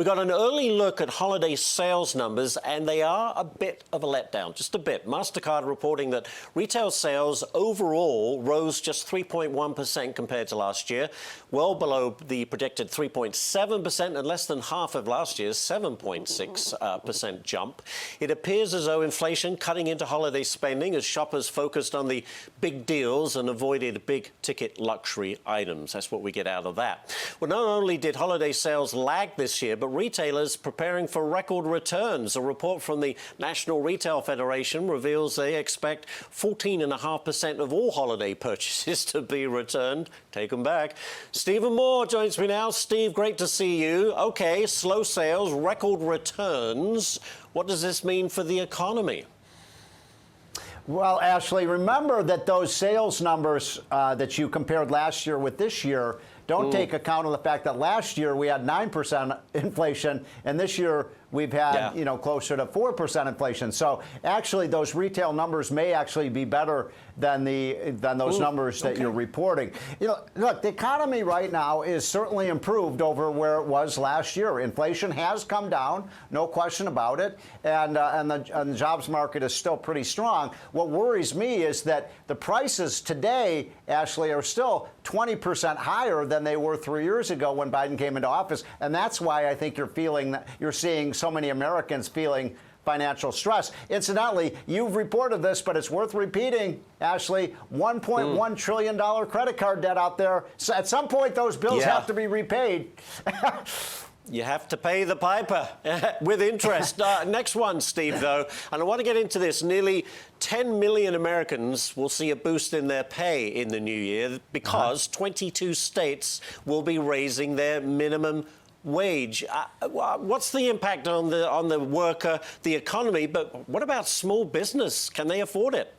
We got an early look at holiday sales numbers, and they are a bit of a letdown, just a bit. MasterCard reporting that retail sales overall rose just 3.1% compared to last year, well below the predicted 3.7% and less than half of last year's 7.6% jump. It appears as though inflation cutting into holiday spending as shoppers focused on the big deals and avoided big-ticket luxury items. That's what we get out of that. Well, not only did holiday sales lag this year, but retailers preparing for record returns. A report from the National Retail Federation reveals they expect 14.5% of all holiday purchases to be returned. Take them back. Stephen Moore joins me now. Steve, great to see you. Okay, slow sales, record returns. What does this mean for the economy? Well, Ashley, remember that those sales numbers that you compared last year with this year don't take account of the fact that last year we had 9% inflation, and this year we've had, closer to 4% inflation. So actually, those retail numbers may actually be better than those numbers that you're reporting. Look, the economy right now is certainly improved over where it was last year. Inflation has come down, no question about it, and the jobs market is still pretty strong. What worries me is that the prices today, Ashley, are still 20% higher than they were 3 years ago when Biden came into office, and that's why I think you're seeing so many Americans feeling financial stress. Incidentally, you've reported this, but it's worth repeating, Ashley, $1.1 trillion credit card debt out there. So at some point, those bills have to be repaid. You have to pay the piper with interest. Next one, Steve, though, and I want to get into this. Nearly 10 million Americans will see a boost in their pay in the new year because 22 states will be raising their minimum wage. What's the impact on the worker, the economy, but what about small business? Can they afford it?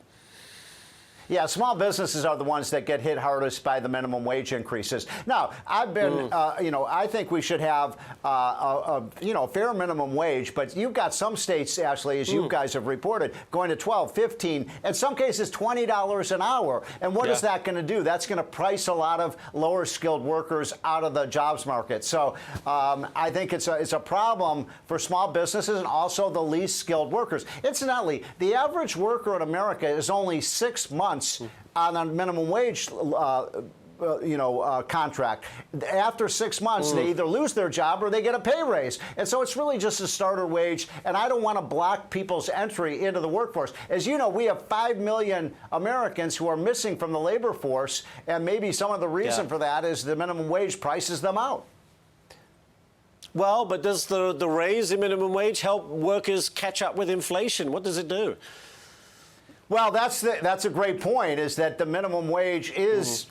Yeah, small businesses are the ones that get hit hardest by the minimum wage increases. Now, I've been, I think we should have a fair minimum wage, but you've got some states, Ashley, as you guys have reported, going to 12, 15, in some cases $20 an hour. And what is that going to do? That's going to price a lot of lower skilled workers out of the jobs market. So I think it's a problem for small businesses and also the least skilled workers. Incidentally, the average worker in America is only 6 months on a minimum wage contract. After 6 months, they either lose their job or they get a pay raise. And so it's really just a starter wage, and I don't want to block people's entry into the workforce. As you know, we have 5 million Americans who are missing from the labor force, and maybe some of the reason for that is the minimum wage prices them out. Well, but does the raise in minimum wage help workers catch up with inflation? What does it do? Well, that's a great point, is that the minimum wage has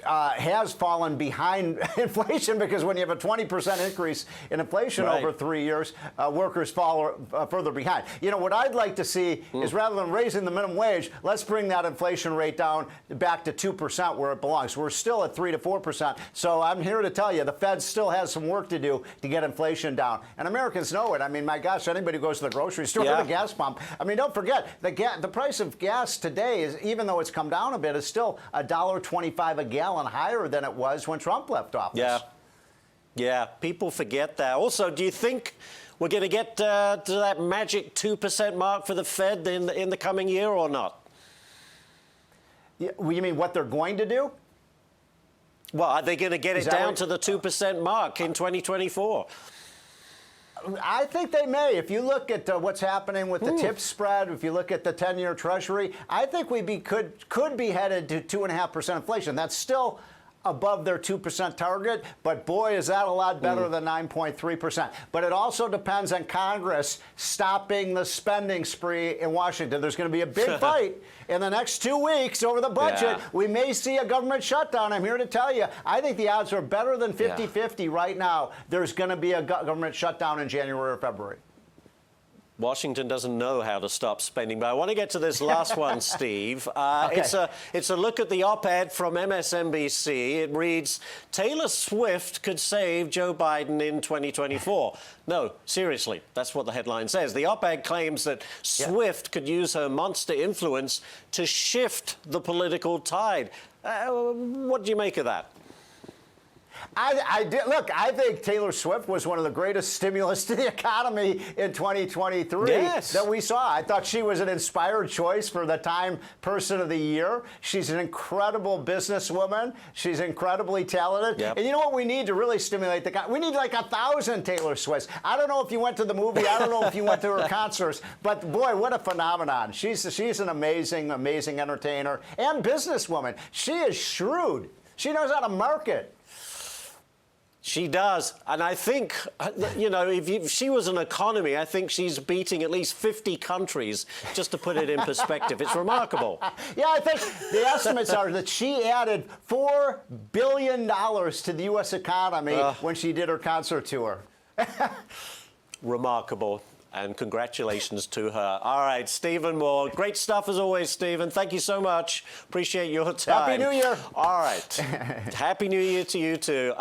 fallen behind inflation, because when you have a 20% increase in inflation over 3 years, workers fall further behind. What I'd like to see is, rather than raising the minimum wage, let's bring that inflation rate down back to 2% where it belongs. We're still at 3 to 4%. So I'm here to tell you, the Fed still has some work to do to get inflation down. And Americans know it. I mean, my gosh, anybody who goes to the grocery store or the gas pump, I mean, don't forget, the price of gas today is, even though it's come down a bit, is still $1.25 a gallon higher than it was when Trump left office. Yeah, people forget that. Also, do you think we're going to get to that magic 2% mark for the Fed in the coming year or not? You mean what they're going to do? Well, are they going to get it down to the 2% mark in 2024? I think they may. If you look at what's happening with the tip spread, if you look at the 10-year Treasury, I think could be headed to 2.5% inflation. That's still above their 2% target, but boy, is that a lot better than 9.3%. But it also depends on Congress stopping the spending spree in Washington. There's going to be a big fight in the next 2 weeks over the budget. We may see a government shutdown. I'm here to tell you, I think the odds are better than 50-50 right now. There's going to be a government shutdown in January or February. Washington doesn't know how to stop spending, but I want to get to this last one, Steve. It's a look at the op-ed from MSNBC. It reads, Taylor Swift could save Joe Biden in 2024. No, seriously, that's what the headline says. The op-ed claims that Swift could use her monster influence to shift the political tide. What do you make of that? I did. Look, I think Taylor Swift was one of the greatest stimulus to the economy in 2023 that we saw. I thought she was an inspired choice for the Time Person of the Year. She's an incredible businesswoman. She's incredibly talented. And you know what we need to really stimulate the economy? We need like 1,000 Taylor Swifts. I don't know if you went to the movie. I don't know if you went to her concerts. But boy, what a phenomenon. She's an amazing, amazing entertainer and businesswoman. She is shrewd. She knows how to market. She does. And I think, if she was an economy, I think she's beating at least 50 countries, just to put it in perspective. It's remarkable. Yeah, I think the estimates are that she added $4 billion to the U.S. economy when she did her concert tour. Remarkable. And congratulations to her. All right, Stephen Moore. Great stuff as always, Stephen. Thank you so much. Appreciate your time. Happy New Year. All right. Happy New Year to you too.